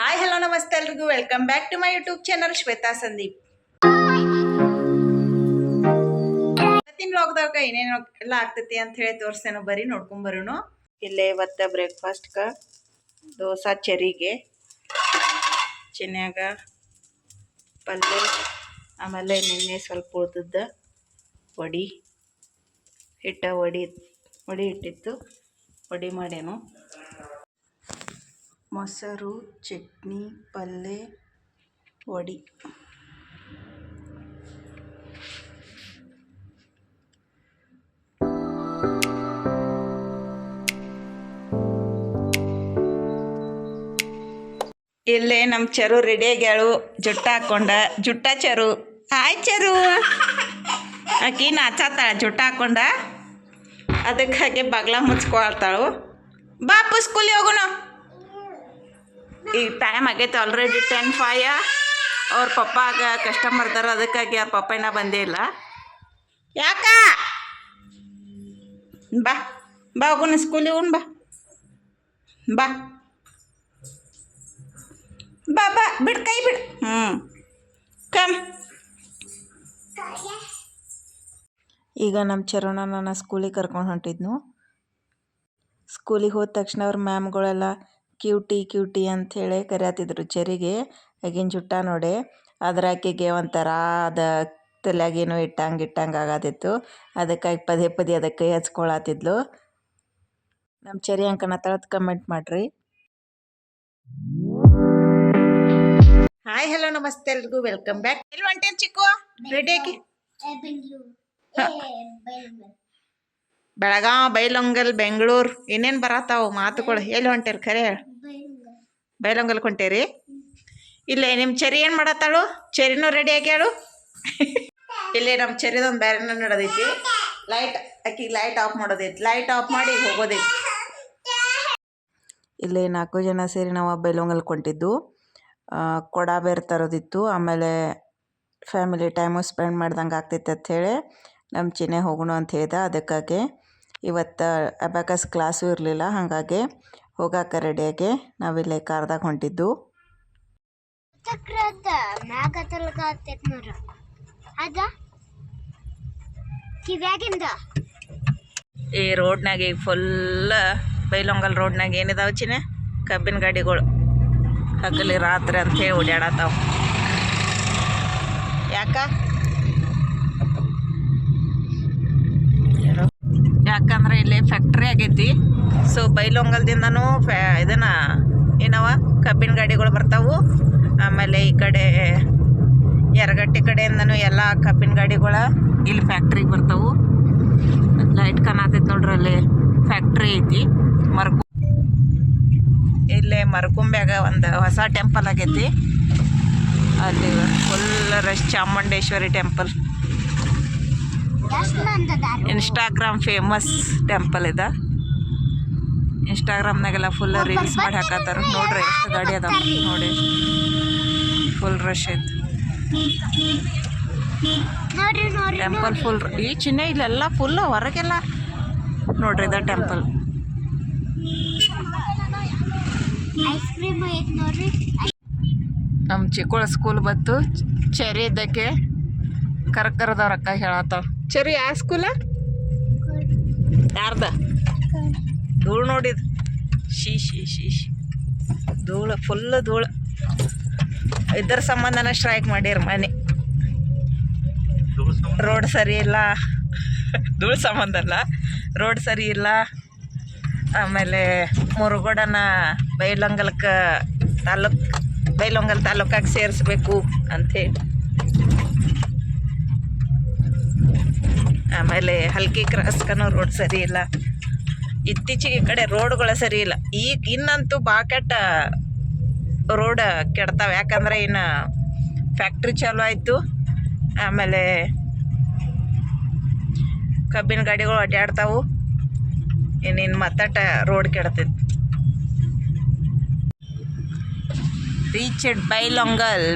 Hi hello ನಮಸ್ತೆ ಎಲ್ರಿಗೂ welcome back to my YouTube channel Shweta Sandeep. ಇವತ್ತಿನ ವ್ಲಾಗ್ದಾಗ ಏನೇನು ಎಲ್ಲ ಆಗ್ತೈತಿ ಅಂತ ಹೇಳಿ ತೋರಿಸ್ತೇನೆ, ಬರೀ ನೋಡ್ಕೊಂಡ್ ಬರೋಣ. ಇಲ್ಲೇ ಇವತ್ತು ಬ್ರೇಕ್ಫಾಸ್ಟ್ಗೆ ದೋಸೆ ಚರಿಗೆ ಚಿನ್ಯಾಗ ಪಲ್ಯ, ಆಮೇಲೆ ನಿನ್ನೆ ಸ್ವಲ್ಪ ಉಳ್ದದ್ದ ವಡಿ ಇಟ್ಟಿತ್ತು, ವಡಿ ಮಾಡೇನು. ಮೊಸರು, ಚಟ್ನಿ, ಪಲ್ಯ, ವಡಿ. ಇಲ್ಲೇ ನಮ್ಮ ಚರು ರೆಡಿ ಆಗ್ಯಾಳು, ಜುಟ್ಟ ಹಾಕೊಂಡ. ಜುಟ್ಟ ಚರು, ಹಾಯ್ ಚರು. ಆಕಿ ನಾಚಾತಾಳ ಜುಟ್ಟ ಹಾಕೊಂಡ, ಅದಕ್ಕೆ ಹಾಗೆ ಬಗ್ಲ ಮುಚ್ಕೊಳ್ತಾಳು. ಬಾಪು ಸ್ಕೂಲಿಗೆ ಹೋಗೋಣ. ಈಗ ಟೈಮ್ ಆಗೈತೆ ಆಲ್ರೆಡಿ 10:05. ಅವ್ರ ಪಪ್ಪಾಗ ಕಸ್ಟಮರ್ ಇದಾರೆ, ಅದಕ್ಕಾಗಿ ಅವ್ರ ಪಪ್ಪ ಇನ್ನೂ ಬಂದೇ ಇಲ್ಲ. ಯಾಕ ಬಾ ಬಾ ಹೋಗೋಣ ಸ್ಕೂಲಿಗೆ ಹೋಗೋಣ. ಬಾ ಬಾ ಬಾ ಬಿಡು, ಕೈ ಬಿಡು. ಕಮ್. ಈಗ ನಮ್ಮ ಚರೋಣ ನನ್ನ ಸ್ಕೂಲಿಗೆ ಕರ್ಕೊಂಡು ಹೊಂಟಿದ್ನು. ಸ್ಕೂಲಿಗೆ ಹೋದ ತಕ್ಷಣ ಅವ್ರ ಮ್ಯಾಮ್ಗಳೆಲ್ಲ ಕ್ಯೂಟಿ ಅಂಥೇಳಿ ಕರೆಯತ್ತಿದ್ರು ಚರಿಗೆ. ಆಗಿನ ಜುಟ್ಟ ನೋಡಿ, ಅದ್ರ ಆಕೆಗೆ ಒಂಥರ ಅದ ತಲೆಯಾಗೇನೋ ಇಟ್ಟಂಗೆ ಆಗತ್ತಿತ್ತು. ಅದಕ್ಕಾಗಿ ಪದೇ ಅದಕ್ಕೆ ಕೈ ಹಚ್ಕೊಳತ್ತಿದ್ಲು. ನಮ್ಮ ಚರಿ ಅಂಕಣತ್ತಳತ್ ಕಮೆಂಟ್ ಮಾಡ್ರಿ. ಹಾಯ್ ಹಲೋ ನಮಸ್ತೆ ಎಲ್ರಿಗೂ ವೆಲ್ಕಮ್ ಬ್ಯಾಕ್. ಎಲ್ಲಿ ಹೊಂಟೇನು ಚಿಕ್ಕು? ರೆಡಿಯಾಗಿ ಬೆಳಗಾವ್, ಬೈಲೊಂಗಲ್, ಬೆಂಗಳೂರು ಇನ್ನೇನು ಬರತ್ತಾವು ಮಾತುಗಳು. ಎಲ್ಲಿ ಹೊಂಟೇರಿ ಖರೆ? ಬೈಲೊಂಗಲ್ಗೆ ಹೊಂಟೇರಿ. ಇಲ್ಲೇ ನಿಮ್ಮ ಚರಿ ಏನು ಮಾಡತ್ತಾಳು? ಚರಿನೂ ರೆಡಿ ಆಗ್ಯಾಳು. ಇಲ್ಲಿ ನಮ್ಮ ಚರಿದೊಂದು ಬೇರೆನ ನಡೆದೈತಿ. ಲೈಟ್ ಆಫ್ ಮಾಡೋದೈತಿ. ಲೈಟ್ ಆಫ್ ಮಾಡಿ ಹೋಗೋದೈತಿ. ಇಲ್ಲಿ 4 ಜನ ಸೇರಿ ನಾವು ಬೈಲೊಂಗಲ್ಗೆ ಹೊಂಟಿದ್ದು. ಕೊಡ ಬೇರೆ ತರೋದಿತ್ತು, ಆಮೇಲೆ ಫ್ಯಾಮಿಲಿ ಟೈಮು ಸ್ಪೆಂಡ್ ಮಾಡ್ದಂಗೆ ಆಗ್ತೈತೆ ಅಂಥೇಳಿ ನಮ್ಮ ಚಿನ್ನೆ ಹೋಗೋಣ ಅಂತ ಹೇಳ್ದೆ. ಅದಕ್ಕಾಗಿ ಇವತ್ತು ಅಬ್ಯಾಕಸ್ ಕ್ಲಾಸು ಇರಲಿಲ್ಲ, ಹಾಗಾಗಿ ಹೋಗಾಕ ರೆಡಿಯಾಗಿ ನಾವಿಲ್ಲೇ ಕಾರ್ದಾಗ ಹೊಂಟಿದ್ದು. ಈ ರೋಡ್ನಾಗ ಈಗ ಫುಲ್ ಬೈಲೊಂಗಲ್ ರೋಡ್ನಾಗ ಏನಿದಾವೆ ಚಿನ್ನೆ? ಕಬ್ಬಿನ ಗಾಡಿಗಳು ಹಗಲಿ ರಾತ್ರಿ ಅಂತ ಹೇಳಿ ಓಡಾಡತ್ತಾವ. ಯಾಕಂದ್ರೆ ಇಲ್ಲಿ ಫ್ಯಾಕ್ಟ್ರಿ ಆಗೈತಿ. ಸೊ ಬೈಲೊಂಗಲ್ದಿಂದನೂ ಏನವ ಕಬ್ಬಿನ ಗಾಡಿಗಳು ಬರ್ತಾವು. ಆಮೇಲೆ ಈ ಕಡೆ ಯರಗಟ್ಟಿ ಕಡೆಯಿಂದನೂ ಎಲ್ಲ ಕಬ್ಬಿನ ಗಾಡಿಗಳ ಇಲ್ಲಿ ಫ್ಯಾಕ್ಟ್ರಿಗೆ ಬರ್ತಾವು. ಲೈಟ್ ಕಾಣತೈತಿ ನೋಡ್ರಿ, ಅಲ್ಲಿ ಫ್ಯಾಕ್ಟ್ರಿ ಐತಿ. ಇಲ್ಲೇ ಮರಕುಂಬ್ಯಾಗ ಒಂದು ಹೊಸ ಟೆಂಪಲ್ ಆಗೈತಿ. ಅಲ್ಲಿ full rush. Chamundeshwari temple, Instagram famous temple ಇದೆ. ಇನ್ಸ್ಟಾಗ್ರಾಮ್ನಾಗೆಲ್ಲ ಫುಲ್ ರೀಲ್ಸ್ ಮಾಡಿ ಹಾಕತ್ತಾರ. ನೋಡ್ರಿ ಎಷ್ಟು ಗಾಡಿ ಅದಾವ ನೋಡಿ, ಫುಲ್ ರಶ್ ಐತಿ. Temple full. ಈ ಚಿನ್ನ ಇಲ್ಲೆಲ್ಲ ಫುಲ್ ಹೊರಗೆಲ್ಲ ನೋಡ್ರಿ, ಇದ ಟೆಂಪಲ್. ನಮ್ಮ ಚಿಕ್ಕಳ ಸ್ಕೂಲ್ ಬತ್ತು. ಚರಿ ಇದ್ದಕ್ಕೆ ಕರ್ಕರದವ್ರಕ್ಕ ಹೇಳತ್ತಾವ. ಚರಿ ಯಾವ ಸ್ಕೂಲ? ಯಾರ್ದ? ಧೂಳು ನೋಡಿದ್. ಶೀ ಧೂಳು, ಫುಲ್ ಧೂಳು. ಇದ್ರ ಸಂಬಂಧನ ಸ್ಟ್ರೈಕ್ ಮಾಡಿರ ಮನೆ. ರೋಡ್ ಸರಿ ಇಲ್ಲ, ಧೂಳು ಸಂಬಂಧ ಅಲ್ಲ, ರೋಡ್ ಸರಿ ಇಲ್ಲ. ಆಮೇಲೆ ಮುರುಗೋಡನ ಬೈಲೊಂಗಲ್ ತಾಲೂಕಾಗಿ ಸೇರಿಸ್ಬೇಕು ಅಂಥೇಳಿ. ಆಮೇಲೆ ಹಲ್ಕಿ ಕ್ರಾಸ್ಕನೂ ರೋಡ್ ಸರಿ ಇಲ್ಲ. ಇತ್ತೀಚೆಗೆ ಈ ಕಡೆ ರೋಡ್ಗಳು ಸರಿ ಇಲ್ಲ. ಇನ್ನಂತೂ ಭಾಳ ಕೆಟ್ಟ ರೋಡ್ ಕೆಡ್ತಾವೆ. ಯಾಕಂದ್ರೆ ಇನ್ನು ಫ್ಯಾಕ್ಟ್ರಿ ಚಾಲು ಆಯಿತು. ಆಮೇಲೆ ಕಬ್ಬಿನ ಗಾಡಿಗಳು ಅಡ್ಡಾಡ್ತಾವು. ಇನ್ನಿನ್ನು ಮತ್ತಟ ರೋಡ್ ಕೆಡ್ತೈತಿ. ರೀಚ್ಡ್ ಬೈಲೊಂಗಲ್.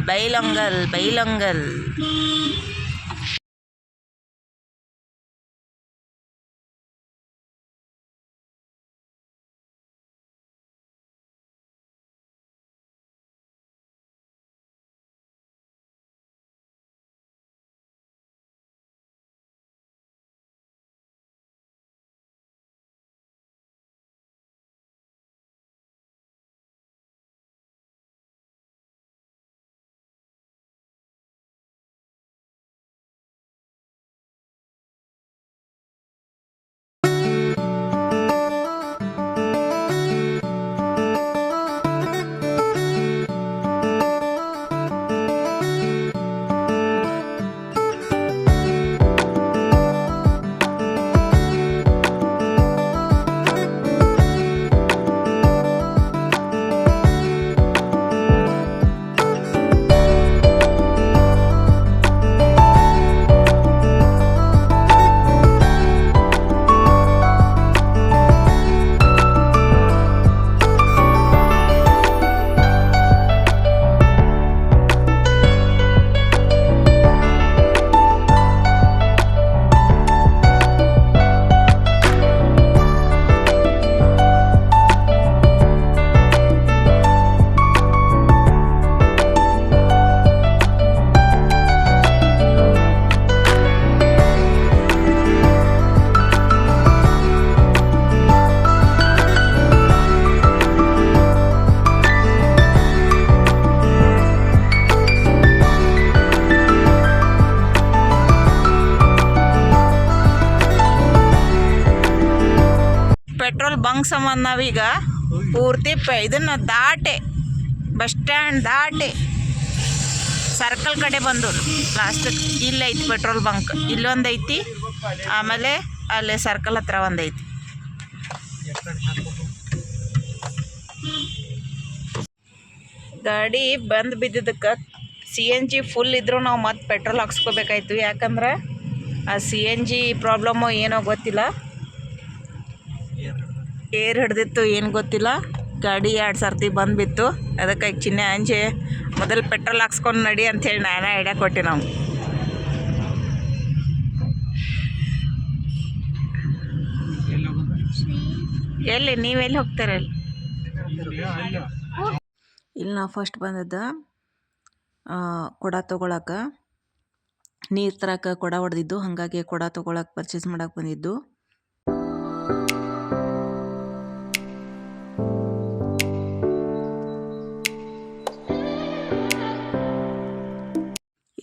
ಬಂಕ್ ಸಂಬಂಧ ನಾವೀಗ ಪೂರ್ತಿ ಇದನ್ನು ದಾಟೆ ಬಸ್ ಸ್ಟ್ಯಾಂಡ್ ದಾಟೆ ಸರ್ಕಲ್ ಕಡೆ ಬಂದು ಲಾಸ್ಟ್ ಇಲ್ಲೇ ಐತಿ ಪೆಟ್ರೋಲ್ ಬಂಕ್, ಇಲ್ಲೊಂದು ಐತಿ, ಆಮೇಲೆ ಅಲ್ಲಿ ಸರ್ಕಲ್ ಹತ್ರ ಒಂದು ಐತಿ. ಗಾಡಿ ಬಂದು ಬಿದ್ದಿದ್ದಕ್ಕೆ CNG ಫುಲ್ ಇದ್ರೂ ನಾವು ಮತ್ತೆ ಪೆಟ್ರೋಲ್ ಹಾಕ್ಸ್ಕೋಬೇಕಾಯ್ತು. ಯಾಕಂದ್ರೆ ಆ CNG ಪ್ರಾಬ್ಲಮ್ಮು ಏನೋ ಗೊತ್ತಿಲ್ಲ, ಏರ್ ಹಿಡ್ದಿತ್ತು ಏನು ಗೊತ್ತಿಲ್ಲ, ಗಾಡಿ 2 ಸರ್ತಿ ಬಂದುಬಿತ್ತು. ಅದಕ್ಕೆ ಈಗ ಚಿನ್ನ ಅಂಜೆ ಮೊದಲು ಪೆಟ್ರೋಲ್ ಹಾಕ್ಸ್ಕೊಂಡು ನಡಿ ಅಂಥೇಳಿ ನಾನು ಐಡಿಯಾ ಕೊಟ್ಟೆ. ನಾವು ಎಲ್ಲಿ ನೀವೆಲ್ಲಿ ಹೋಗ್ತಾರೆ? ಇಲ್ಲಿ ನಾವು ಫಸ್ಟ್ ಬಂದದ್ದು ಕೊಡ ತೊಗೊಳಕ್ಕೆ, ನೀರು ತರಕ್ಕೆ ಕೊಡ ಹೊಡೆದಿದ್ದು, ಹಾಗಾಗಿ ಕೊಡ ತೊಗೊಳಕ್ಕೆ ಪರ್ಚೇಸ್ ಮಾಡಕ್ಕೆ ಬಂದಿದ್ದು.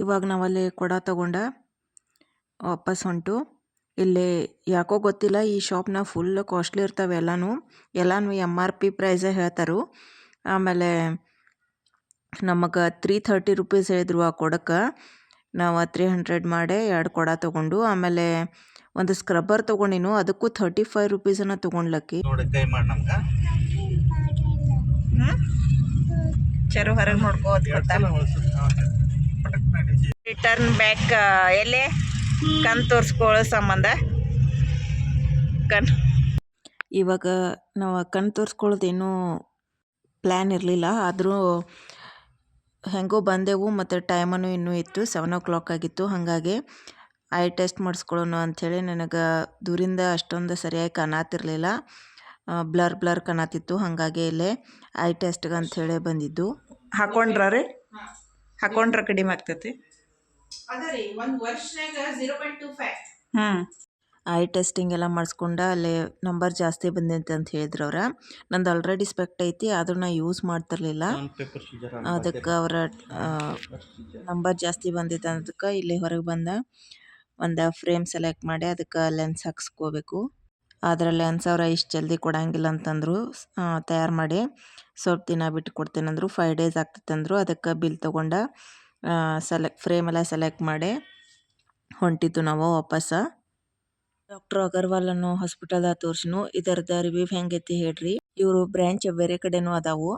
ಇವಾಗ ನಾವಲ್ಲಿ ಕೊಡ ತೊಗೊಂಡ ವಾಪಸ್ ಹೊಂಟು. ಇಲ್ಲಿ ಯಾಕೋ ಗೊತ್ತಿಲ್ಲ, ಈ ಶಾಪ್ನ ಫುಲ್ ಕಾಸ್ಟ್ಲಿ ಇರ್ತವೆ ಎಲ್ಲನೂ MRP ಪ್ರೈಸೇ ಹೇಳ್ತಾರೆ. ಆಮೇಲೆ ನಮಗೆ 330 ರೂಪೀಸ್ ಹೇಳಿದ್ರು ಆ ಕೊಡಕ್ಕೆ. ನಾವು 300 ಮಾಡಿ 2 ಕೊಡ ತೊಗೊಂಡು, ಆಮೇಲೆ ಒಂದು ಸ್ಕ್ರಬ್ಬರ್ ತೊಗೊಂಡಿನು, ಅದಕ್ಕೂ 35 ರೂಪೀಸನ್ನು ತೊಗೊಂಡ್ಲಕ್ಕಿ. ಚರು ಹೊರಗೆ ನೋಡ್ಕೋತ ರಿಟರ್ನ್ ಬ್ಯಾಕ್ ಎಲ್ಲೇ ಕಣ್ ತೋರಿಸ್ಕೊಳ್ಳೋ ಸಂಬಂಧ ಇವಾಗ ನಾವು ಕಣ್ ತೋರಿಸ್ಕೊಳ್ಳೋದೇನೂ ಪ್ಲ್ಯಾನ್ ಇರಲಿಲ್ಲ. ಆದರೂ ಹೆಂಗೋ ಬಂದೆವು, ಮತ್ತು ಟೈಮನ್ನು ಇನ್ನೂ ಇತ್ತು, 7 o'clock ಆಗಿತ್ತು. ಹಾಗಾಗಿ ಐ ಟೆಸ್ಟ್ ಮಾಡಿಸ್ಕೊಳ್ಳೋಣ ಅಂಥೇಳಿ. ನನಗೆ ದೂರಿಂದ ಅಷ್ಟೊಂದು ಸರಿಯಾಗಿ ಕಾಣತಿರ್ಲಿಲ್ಲ, ಬ್ಲರ್ ಕಾಣತಿತ್ತು. ಹಾಗಾಗಿ ಇಲ್ಲೇ ಐ ಟೆಸ್ಟ್ಗೆ ಅಂಥೇಳಿ ಬಂದಿದ್ದು. ಹಾಕೊಂಡ್ರೆ ಕಡಿಮೆ ಆಗ್ತೈತಿ. ಐ ಟೆಸ್ಟಿಂಗ್ ಎಲ್ಲ ಮಾಡಿಸ್ಕೊಂಡ ಅಲ್ಲಿ ನಂಬರ್ ಜಾಸ್ತಿ ಬಂದೈತೆ ಅಂತ ಹೇಳಿದ್ರು ಅವ್ರ. ನಂದು ಆಲ್ರೆಡಿ ಸ್ಪೆಕ್ಟ್ ಐತಿ, ಆದ್ರೂ ನಾ ಯೂಸ್ ಮಾಡ್ತಿರ್ಲಿಲ್ಲ. ಅದಕ್ಕೆ ಅವರ ನಂಬರ್ ಜಾಸ್ತಿ ಬಂದೈತೆ ಅದಕ್ಕೆ ಇಲ್ಲಿ ಹೊರಗೆ ಬಂದ ಒಂದು ಫ್ರೇಮ್ ಸೆಲೆಕ್ಟ್ ಮಾಡಿ ಅದಕ್ಕೆ ಲೆನ್ಸ್ ಹಾಕ್ಸ್ಕೋಬೇಕು. ಆದರೆ ಲೆನ್ಸ್ ಅವ್ರ ಇಷ್ಟು ಜಲ್ದಿ ಕೊಡಂಗಿಲ್ಲ ಅಂತಂದರು. ತಯಾರು ಮಾಡಿ ಸ್ವಲ್ಪ ದಿನ ಬಿಟ್ಟು ಕೊಡ್ತೇನೆಂದ್ರು, 5 days ಆಗ್ತೈತಂದ್ರು. ಅದಕ್ಕೆ ಬಿಲ್ ತೊಗೊಂಡ ಫ್ರೇಮ್ ಎಲ್ಲ ಸೆಲೆಕ್ಟ್ ಮಾಡಿ ಹೊಂಟಿದ್ದು ನಾವು ವಾಪಸ್. ಡಾಕ್ಟರ್ ಅಗರ್ವಾಲ್ ಅನ್ನೋ ಹಾಸ್ಪಿಟಲ್ದಾಗ ತೋರಿಸಿನು. ಇದರದ ರಿವ್ಯೂ ಹೆಂಗೈತಿ ಹೇಳ್ರಿ. ಇವರು ಬ್ರ್ಯಾಂಚ್ ಬೇರೆ ಕಡೆನೂ ಅದಾವು.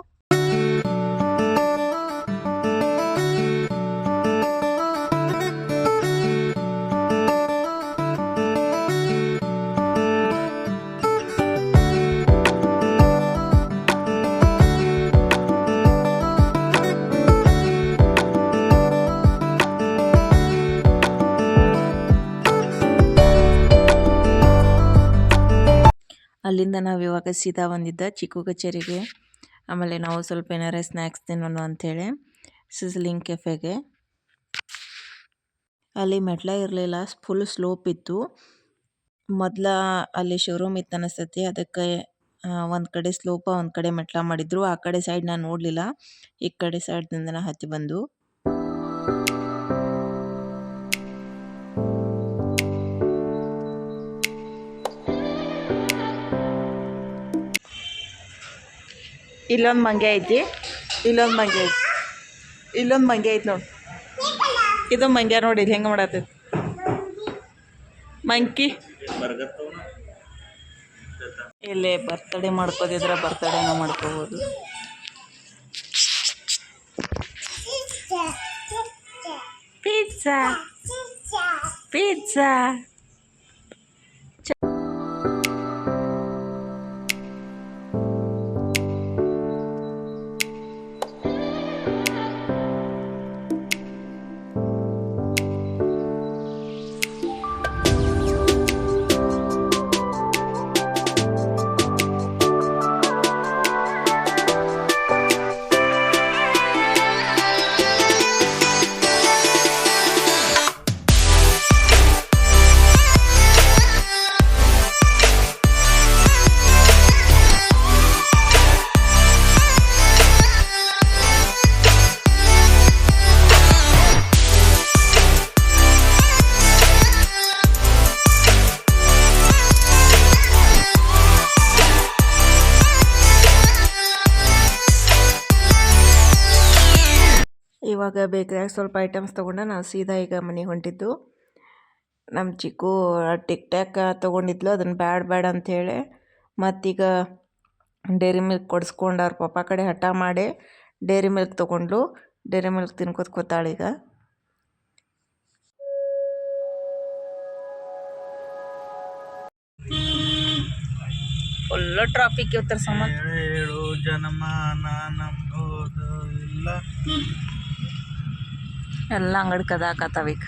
ಅಲ್ಲಿಂದ ನಾವು ಇವಾಗ ಸೀದಾ ಬಂದಿದ್ದ ಚಿಕ್ಕು ಕಚೇರಿಗೆ. ಆಮೇಲೆ ನಾವು ಸ್ವಲ್ಪ ಏನಾರ ಸ್ನ್ಯಾಕ್ಸ್ ತಿನ್ನೋಣ ಅಂಥೇಳಿ ಸಿಸ್ಲಿಂಗ್ ಕೆಫೆಗೆ. ಅಲ್ಲಿ ಮೆಟ್ಲ ಇರಲಿಲ್ಲ, ಫುಲ್ ಸ್ಲೋಪ್ ಇತ್ತು. ಮೊದಲ ಅಲ್ಲಿ ಶೋರೂಮ್ ಇತ್ತು ಅನಿಸ್ತೈತಿ, ಅದಕ್ಕೆ ಒಂದು ಕಡೆ ಸ್ಲೋಪ ಒಂದು ಕಡೆ ಮೆಟ್ಲ ಮಾಡಿದ್ರು. ಆ ಕಡೆ ಸೈಡ್ ನಾನು ನೋಡಲಿಲ್ಲ, ಈ ಕಡೆ ಸೈಡ್ನಿಂದ ಹತ್ತಿ ಬಂದು. ಇಲ್ಲೊಂದು ಮಂಗೆ ಐತಿ, ಇಲ್ಲೊಂದು ಮಂಗೆ ಐತಿ ನೋಡಿ. ಇದು ಮಂಗ್ಯ ನೋಡಿ ಇಲ್ಲಿ ಹೆಂಗೆ ಮಾಡತ್ತೈತಿ ಮಂಕಿ. ಇಲ್ಲೇ ಬರ್ತಡೇ ಮಾಡ್ಕೋದಿದ್ರೆ ಬರ್ತಡೇನ ಮಾಡ್ಕೋಬೋದು. ಪಿಜ್ಜಾ ಇವಾಗ ಬೇಕ್ರಿಯಾಗ ಸ್ವಲ್ಪ ಐಟಮ್ಸ್ ತೊಗೊಂಡು ನಾವು ಸೀದಾ ಈಗ ಮನೆಗೆ ಹೊಂಟಿದ್ದು. ನಮ್ಮ ಚಿಕ್ಕು ಟಿಕ್ ಟ್ಯಾಕ್ ತೊಗೊಂಡಿದ್ಲು, ಅದನ್ನು ಬ್ಯಾಡ ಅಂಥೇಳಿ ಮತ್ತೀಗ ಡೈರಿ ಮಿಲ್ಕ್ ಕೊಡಿಸ್ಕೊಂಡು ಅವ್ರ ಪಪ್ಪ ಕಡೆ ಹಠ ಮಾಡಿ ಡೈರಿ ಮಿಲ್ಕ್ ತೊಗೊಂಡ್ಲು. ಡೈರಿ ಮಿಲ್ಕ್ ತಿನ್ಕೋತ ಕೂತಾಳೀಗ. ಫುಲ್ಲು ಟ್ರಾಫಿಕ್ ಇವತ್ತರ ಸಂಬಂಧ. ಎಲ್ಲ ಅಂಗಡಿ ಕದಾಕತ್ತಾವೀಗ.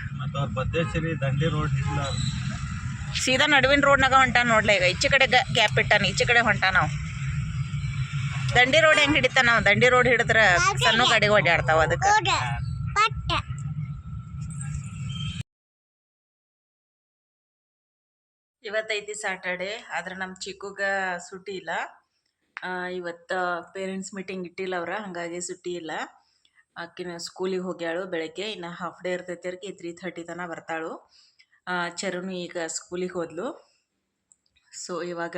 ದಂಡಿ ರೋಡ್ ಸೀದಾ ನಡುವಿನ ರೋಡ್ನಾಗ ಹೊಂಟ ನೋಡ್ಲೆ. ಈಗ ಈಚೆ ಕಡೆ ಗ್ಯಾಪ್ ಇಟ್ಟಾನ, ಈಚೆ ಕಡೆ ಹೊಂಟ. ನಾವು ದಂಡಿ ರೋಡ್ ಹೆಂಗೆ ಹಿಡಿತ? ನಾವು ದಂಡಿ ರೋಡ್ ಹಿಡಿದ್ರೆ ಸಣ್ಣ ಗಾಡಿಗೆ ಓಡಾಡ್ತಾವ. ಅದಕ್ಕೆ ಇವತ್ತೈತಿ ಸ್ಯಾಟರ್ಡೆ, ಆದ್ರೆ ನಮ್ಮ ಚಿಕ್ಕುಗ ಸುಟ್ಟಿ ಇಲ್ಲ. ಇವತ್ತು ಪೇರೆಂಟ್ಸ್ ಮೀಟಿಂಗ್ ಇಟ್ಟಿಲ್ಲ ಅವ್ರ, ಹಾಗಾಗಿ ಸುಟ್ಟಿ ಇಲ್ಲ. ಆಕಿನ ಸ್ಕೂಲಿಗೆ ಹೋಗ್ಯಾಳು ಬೆಳಗ್ಗೆ. ಇನ್ನು ಹಾಫ್ ಡೇ ಇರ್ತೈತಿ, ಅವ್ರಿಗೆ 3:30 ತನಕ ಬರ್ತಾಳು. ಚರುನು ಈಗ ಸ್ಕೂಲಿಗೆ ಹೋದ್ಲು. ಸೊ ಇವಾಗ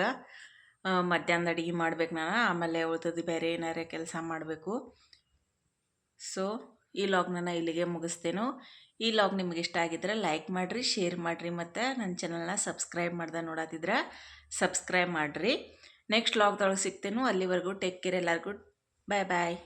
ಮಧ್ಯಾಹ್ನದ ಅಡುಗೆ ಮಾಡ್ಬೇಕು ನಾನು, ಆಮೇಲೆ ಉಳ್ದದ್ದು ಬೇರೆ ಏನಾರೇ ಕೆಲಸ ಮಾಡಬೇಕು. ಸೊ ಈ ಲಾಗ್ನ ಇಲ್ಲಿಗೆ ಮುಗಿಸ್ತೇನು. ಈ ಲಾಗ್ ನಿಮ್ಗೆ ಇಷ್ಟ ಆಗಿದ್ರೆ ಲೈಕ್ ಮಾಡಿರಿ, ಶೇರ್ ಮಾಡಿರಿ, ಮತ್ತು ನನ್ನ ಚಾನಲ್ನ ಸಬ್ಸ್ಕ್ರೈಬ್ ಮಾಡ್ದೆ ನೋಡತ್ತಿದ್ರೆ ಸಬ್ಸ್ಕ್ರೈಬ್ ಮಾಡಿರಿ. ನೆಕ್ಸ್ಟ್ ಲಾಗ್ದೊಳಗೆ ಸಿಗ್ತೇನು. ಅಲ್ಲಿವರೆಗೂ ಟೇಕ್ ಕೇರ್ ಎಲ್ಲರಿಗೂ. ಬಾಯ್ ಬಾಯ್.